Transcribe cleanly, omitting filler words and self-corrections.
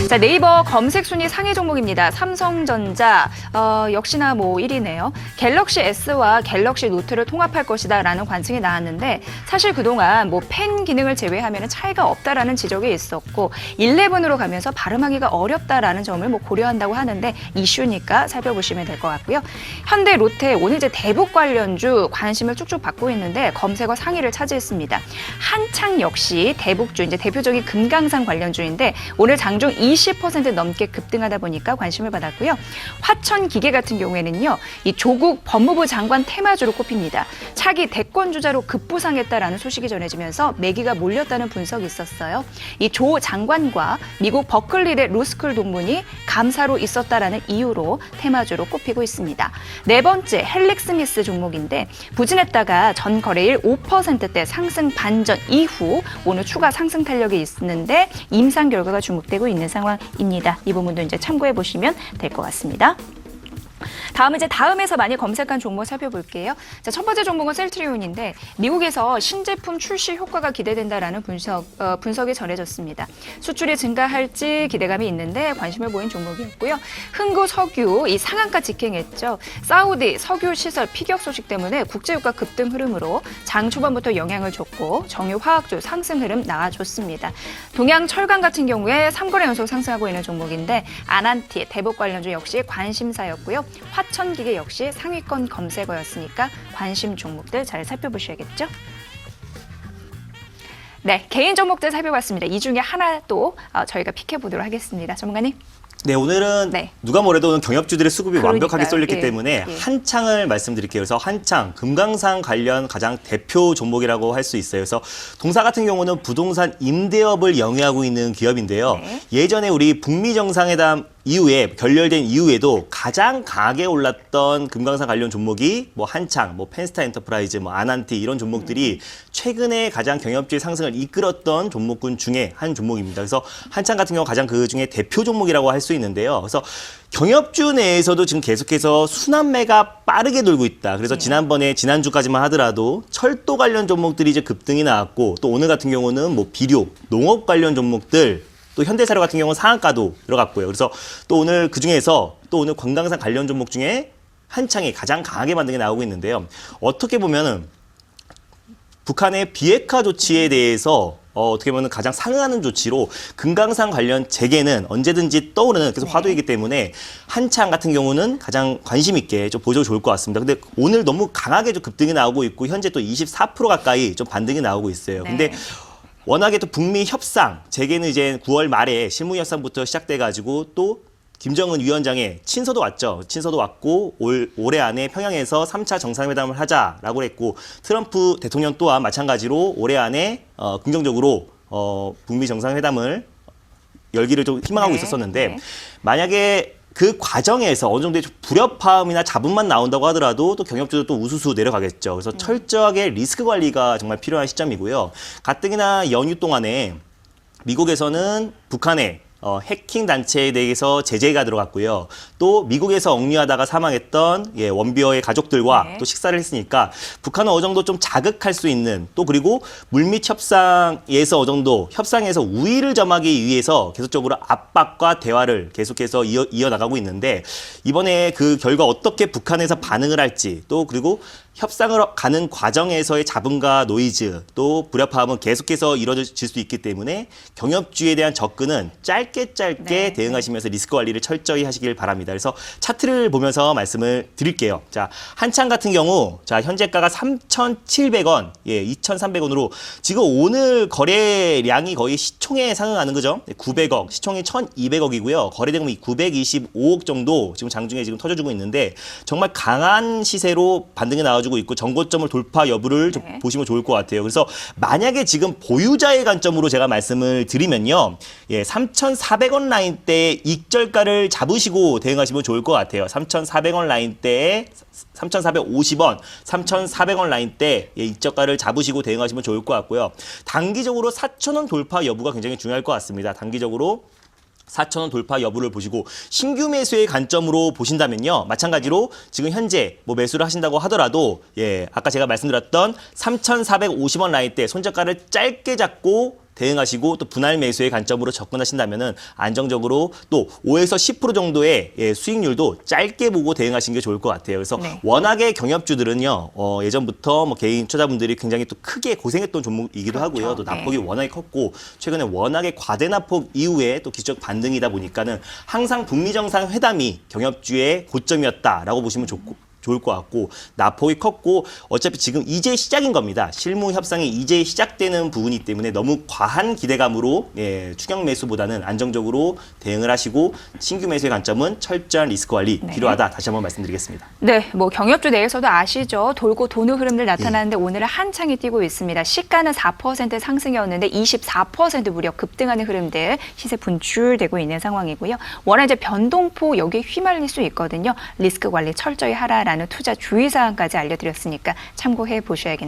자, 네이버 검색 순위 상위 종목입니다. 삼성전자 역시나 뭐 1위네요. 갤럭시 S와 갤럭시 노트를 통합할 것이다라는 관측이 나왔는데 사실 그동안 뭐 펜 기능을 제외하면 차이가 없다라는 지적이 있었고 11으로 가면서 발음하기가 어렵다라는 점을 뭐 고려한다고 하는데 이슈니까 살펴보시면 될 것 같고요. 현대, 롯데 오늘 이제 대북 관련주 관심을 쭉쭉 받고 있는데 검색어 상위를 차지했습니다. 한창 역시 대북주 이제 대표적인 금강산 관련주인데 오늘 장중 20% 넘게 급등하다 보니까 관심을 받았고요. 화천기계 같은 경우에는요. 이 조국 법무부 장관 테마주로 꼽힙니다. 차기 대권 주자로 급부상했다라는 소식이 전해지면서 매기가 몰렸다는 분석이 있었어요. 이 조 장관과 미국 버클리대 로스쿨 동문이 감사로 있었다라는 이유로 테마주로 꼽히고 있습니다. 네 번째 헬릭스미스 종목인데 부진했다가 전 거래일 5%대 상승 반전 이후 오늘 추가 상승 탄력이 있는데 임상 결과가 주목되고 있는 상황입니다. 이 부분도 이제 참고해 보시면 될 것 같습니다. 다음에서 많이 검색한 종목 살펴볼게요. 자, 첫 번째 종목은 셀트리온인데 미국에서 신제품 출시 효과가 기대된다라는 분석이 전해졌습니다. 수출이 증가할지 기대감이 있는데 관심을 보인 종목이었고요. 흥구 석유 이 상한가 직행했죠. 사우디 석유 시설 피격 소식 때문에 국제유가 급등 흐름으로 장 초반부터 영향을 줬고 정유 화학주 상승 흐름 나와줬습니다. 동양 철강 같은 경우에 3거래 연속 상승하고 있는 종목인데 아난티 대북 관련주 역시 관심사였고요. 화천기계 역시 상위권 검색어였으니까 관심 종목들 잘 살펴보셔야겠죠. 네, 개인 종목들 살펴봤습니다. 이 중에 하나 또 저희가 픽해보도록 하겠습니다. 전문가님. 네, 오늘은 누가 뭐래도 오늘 경협주들의 수급이 완벽하게 쏠렸기 때문에 예. 한창을 말씀드릴게요. 그래서 한창, 금강산 관련 가장 대표 종목이라고 할 수 있어요. 그래서 동사 같은 경우는 부동산 임대업을 영위하고 있는 기업인데요. 네. 예전에 우리 북미 정상회담 이후에 결렬된 이후에도 가장 강하게 올랐던 금강산 관련 종목이 뭐 한창, 뭐 펜스타 엔터프라이즈, 뭐 아난티 이런 종목들이 최근에 가장 경협주의 상승을 이끌었던 종목군 중에 한 종목입니다. 그래서 한창 같은 경우 가장 그 중에 대표 종목이라고 할 수 있는데요. 그래서 경협주 내에서도 지금 계속해서 순환매가 빠르게 돌고 있다. 그래서 지난주까지만 하더라도 철도 관련 종목들이 이제 급등이 나왔고 또 오늘 같은 경우는 뭐 비료, 농업 관련 종목들 또 현대사료 같은 경우는 상한가도 들어갔고요. 그래서 또 오늘 그중에서 또 오늘 관광산 관련 종목 중에 한창이 가장 강하게 만든 게 나오고 있는데요. 어떻게 보면은 북한의 비핵화 조치에 대해서 어떻게 보면 가장 상응하는 조치로 금강산 관련 재개는 언제든지 떠오르는 계속 화두이기 때문에 한창 같은 경우는 가장 관심 있게 좀 보셔도 좋을 것 같습니다. 근데 오늘 너무 강하게 좀 급등이 나오고 있고 현재 또 24% 가까이 좀 반등이 나오고 있어요. 근데 워낙에 또 북미 협상, 재개는 이제 9월 말에 실무 협상부터 시작돼가지고 또 김정은 위원장의 친서도 왔죠. 친서도 왔고 올해 안에 평양에서 3차 정상회담을 하자라고 했고 트럼프 대통령 또한 마찬가지로 올해 안에 긍정적으로 북미 정상회담을 열기를 좀 희망하고 있었었는데 만약에 그 과정에서 어느 정도의 불협화음이나 잡음만 나온다고 하더라도 또 경협주도 또 우수수 내려가겠죠. 그래서 철저하게 리스크 관리가 정말 필요한 시점이고요. 가뜩이나 연휴 동안에 미국에서는 북한의 해킹 단체에 대해서 제재가 들어갔고요. 또 미국에서 억류하다가 사망했던 원비어의 가족들과 또 식사를 했으니까 북한은 어느 정도 좀 자극할 수 있는 또 그리고 물밑 협상에서 어느 정도 협상에서 우위를 점하기 위해서 계속적으로 압박과 대화를 계속해서 이어나가고 있는데 이번에 그 결과 어떻게 북한에서 반응을 할지 또 그리고 협상을 가는 과정에서의 잡음과 노이즈 또 불협화음은 계속해서 이루어질 수 있기 때문에 경협주에 대한 접근은 짧게 대응하시면서 리스크 관리를 철저히 하시길 바랍니다. 그래서 차트를 보면서 말씀을 드릴게요. 자, 한창 같은 경우 자 현재가가 3,700원, 2,300원으로 지금 오늘 거래량이 거의 시총에 상응하는 거죠. 900억, 시총이 1,200억이고요. 거래대금이 925억 정도 지금 장중에 지금 터져주고 있는데 정말 강한 시세로 반등이 나와주고 있고 정고점을 돌파 여부를 좀 보시면 좋을 것 같아요. 그래서 만약에 지금 보유자의 관점으로 제가 말씀을 드리면요. 3,400원 라인대의 익절가를 잡으시고 대응하시면 좋을 것 같아요. 3,400원 라인대에 3,450원, 3,400원 라인대 익절가를 잡으시고 대응하시면 좋을 것 같고요. 단기적으로 4,000원 돌파 여부가 굉장히 중요할 것 같습니다. 단기적으로 4,000원 돌파 여부를 보시고 신규 매수의 관점으로 보신다면요. 마찬가지로 지금 현재 뭐 매수를 하신다고 하더라도 아까 제가 말씀드렸던 3,450원 라인대 손절가를 짧게 잡고 대응하시고 또 분할 매수의 관점으로 접근하신다면은 안정적으로 또 5에서 10% 정도의 수익률도 짧게 보고 대응하시는 게 좋을 것 같아요. 그래서 네. 워낙에 경협주들은요 예전부터 뭐 개인 투자분들이 굉장히 또 크게 고생했던 종목이기도 그렇죠. 하고요. 또 네. 낙폭이 워낙에 컸고 최근에 워낙에 과대 낙폭 이후에 또 기적 반등이다 보니까는 항상 북미 정상 회담이 경협주의 고점이었다라고 보시면 좋을 것 같고 낙폭이 컸고 어차피 지금 이제 시작인 겁니다. 실무 협상이 이제 시작되는 부분이기 때문에 너무 과한 기대감으로 추격 매수보다는 안정적으로 대응을 하시고 신규 매수의 관점은 철저한 리스크 관리 네. 필요하다. 다시 한번 말씀드리겠습니다. 네, 뭐 경협주 내에서도 아시죠? 돌고 도는 흐름들 나타나는데 오늘은 한창이 뛰고 있습니다. 시가는 4% 상승이었는데 24% 무려 급등하는 흐름들 시세 분출되고 있는 상황이고요. 워낙 이제 변동폭 여기에 휘말릴 수 있거든요. 리스크 관리 철저히 하라라는 투자 주의사항까지 알려드렸으니까 참고해 보셔야겠네요.